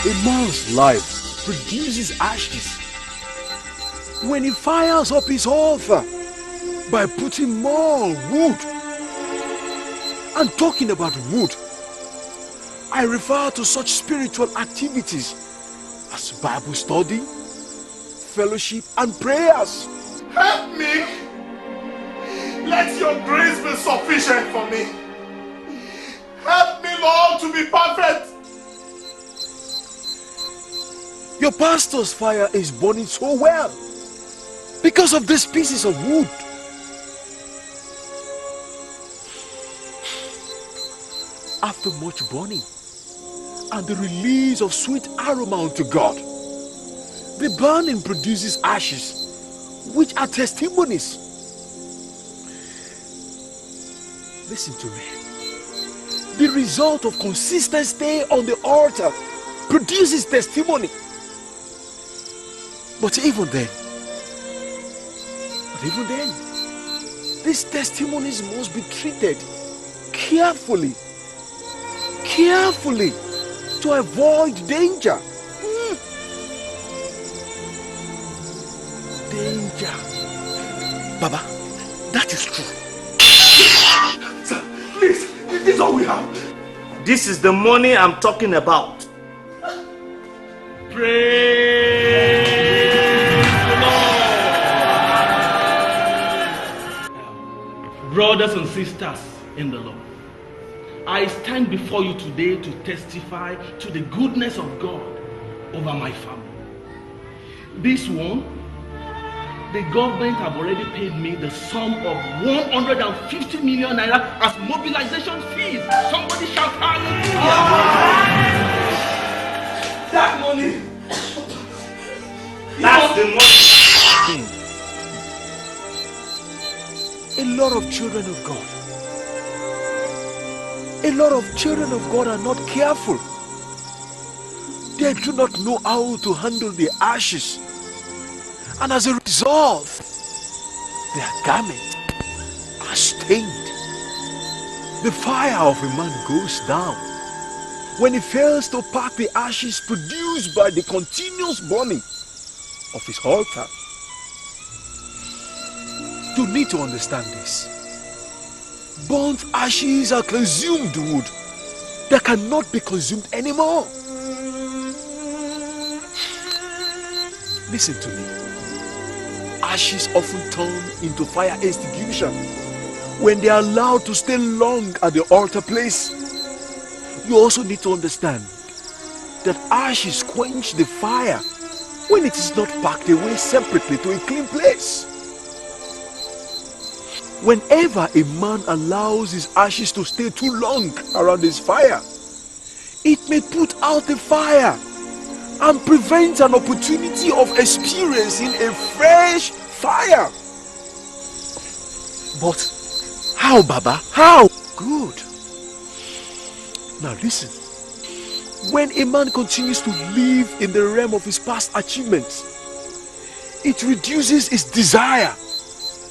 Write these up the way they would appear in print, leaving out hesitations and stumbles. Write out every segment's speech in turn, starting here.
A man's life produces ashes when he fires up his altar by putting more wood. And talking about wood, I refer to such spiritual activities as Bible study, fellowship, and prayers. Help me! Let your grace be sufficient for me. Help me, Lord, to be perfect. Your pastor's fire is burning so well because of these pieces of wood. After much burning and the release of sweet aroma unto God, the burning produces ashes, which are testimonies. Listen to me. The result of consistent stay on the altar produces testimony. But even then, these testimonies must be treated carefully to avoid danger. Danger. Baba, that is true. Sir, please, this is all we have. This is the money I'm talking about. Praise the Lord. Brothers and sisters in the Lord, I stand before you today to testify to the goodness of God over my family. This one, the government have already paid me the sum of 150 million naira as mobilization fees. Somebody shout hallelujah! That money! That's the money. A lot of children of God, are not careful. They do not know how to handle the ashes, and as a result, their garments are stained. The fire of a man goes down when he fails to pack the ashes produced by the continuous burning of his altar. You need to understand this. Burnt ashes are consumed wood that cannot be consumed anymore. Listen to me. Ashes often turn into fire extinguisher when they are allowed to stay long at the altar place. You also need to understand that ashes quench the fire when it is not packed away separately to a clean place. Whenever a man allows his ashes to stay too long around his fire, it may put out the fire and prevent an opportunity of experiencing a fresh fire. But how, Baba? How? Good. Now listen. When a man continues to live in the realm of his past achievements, it reduces his desire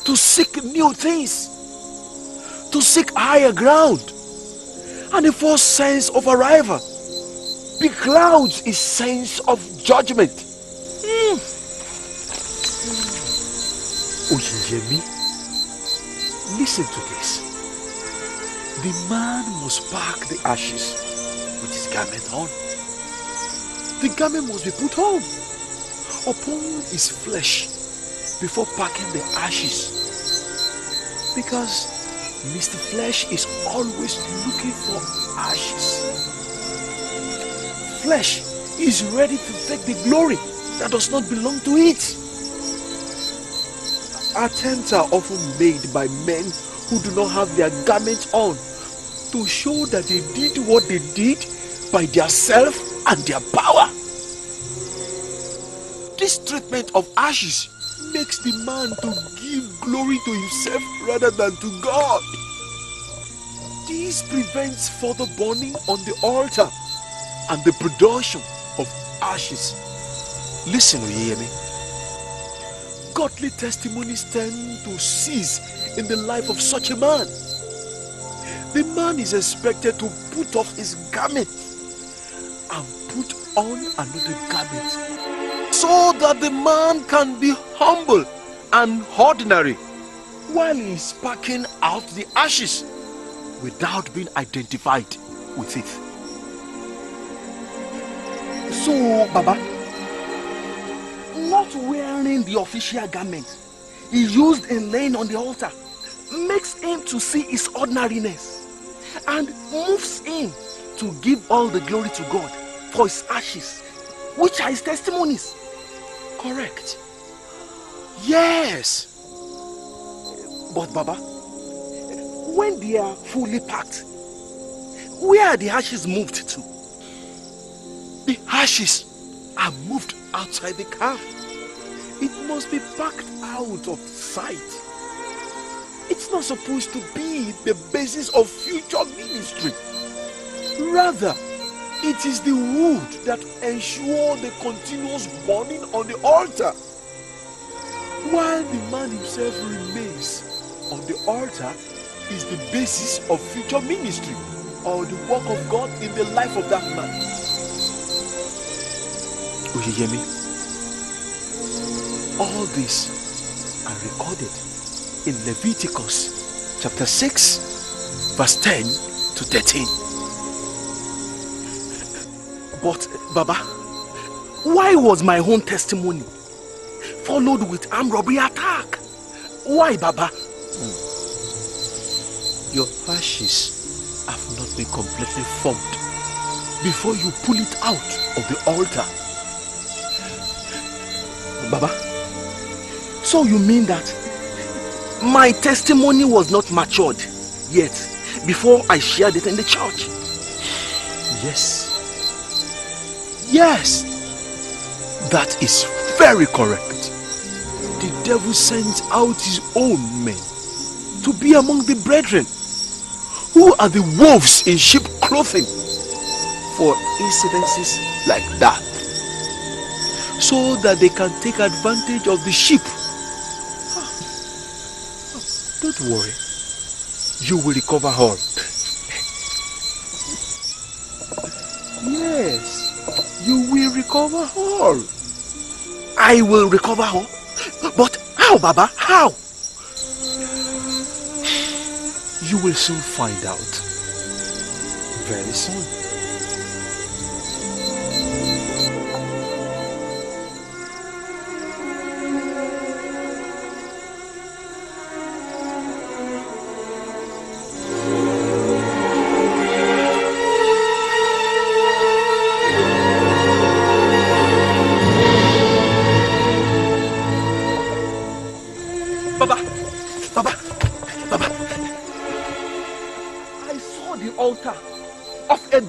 to seek new things, to seek higher ground, and a false sense of arrival beclouds his sense of judgment. Oyeyemi, listen to this. The man must pack the ashes with his garment on. The garment must be put on upon his flesh before packing the ashes, because Mr. Flesh is always looking for ashes. Flesh is ready to take the glory that does not belong to it. Attempts are often made by men who do not have their garments on to show that they did what they did by their self and their power. This treatment of ashes makes the man to give glory to himself rather than to God. This prevents further burning on the altar and the production of ashes. Listen, Oyeyemi. Godly testimonies tend to cease in the life of such a man. The man is expected to put off his garment and put on another garment, so that the man can be humble and ordinary while he is packing out the ashes without being identified with it. So, Baba, not wearing the official garment he used in laying on the altar makes him to see his ordinariness and moves him to give all the glory to God for his ashes, which are his testimonies. Correct. Yes. But Baba, when they are fully packed, where are the ashes moved to? The ashes are moved outside the car. It must be packed out of sight. It's not supposed to be the basis of future ministry. Rather, it is the wood that ensures the continuous burning on the altar. While the man himself remains on the altar is the basis of future ministry or the work of God in the life of that man. Will you hear me? All these are recorded in Leviticus chapter 6 verse 10 to 13. But Baba, why was my own testimony followed with armed robbery attack? Why, Baba? Your ashes have not been completely formed before you pull it out of the altar. Baba, so you mean that my testimony was not matured yet before I shared it in the church? Yes. Yes. That is very correct. The devil sends out his own men to be among the brethren, who are the wolves in sheep clothing, for incidences like that, so that they can take advantage of the sheep. Don't worry, you will recover all. Yes, you will recover all. I will recover all? But how, Baba? How? You will soon find out. Very soon.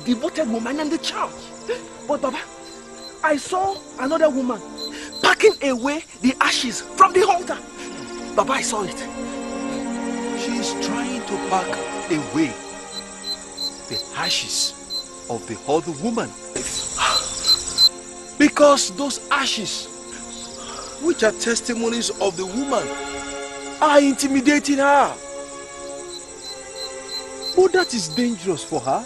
Devoted woman in the church. But Baba, I saw another woman packing away the ashes from the altar. Baba, I saw it. She is trying to pack away the ashes of the other woman. Because those ashes, which are testimonies of the woman, are intimidating her. But that is dangerous for her,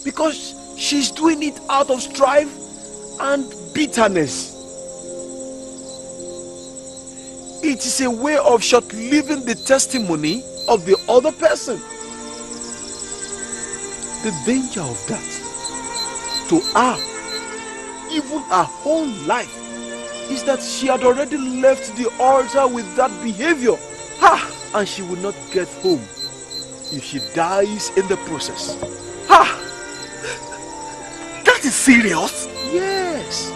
because she's doing it out of strife and bitterness. It is a way of short-living the testimony of the other person. The danger of that to her, even her whole life, is that she had already left the altar with that behavior, and she will not get home if she dies in the process. That is serious. Yes.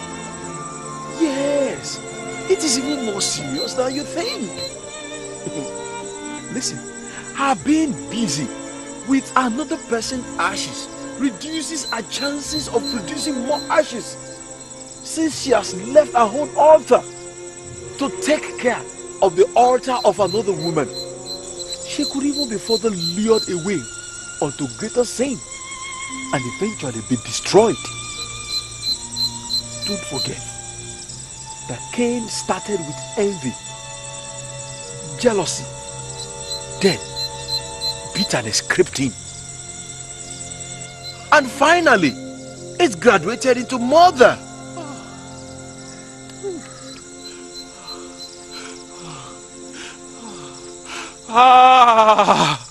Yes. It is even more serious than you think. Listen, her being busy with another person's ashes reduces her chances of producing more ashes, since she has left her own altar to take care of the altar of another woman. She could even be further lured away onto greater sin and eventually be destroyed. Don't forget that Cain started with envy, jealousy, then bitterness crept in, and finally It's graduated into mother. Ah!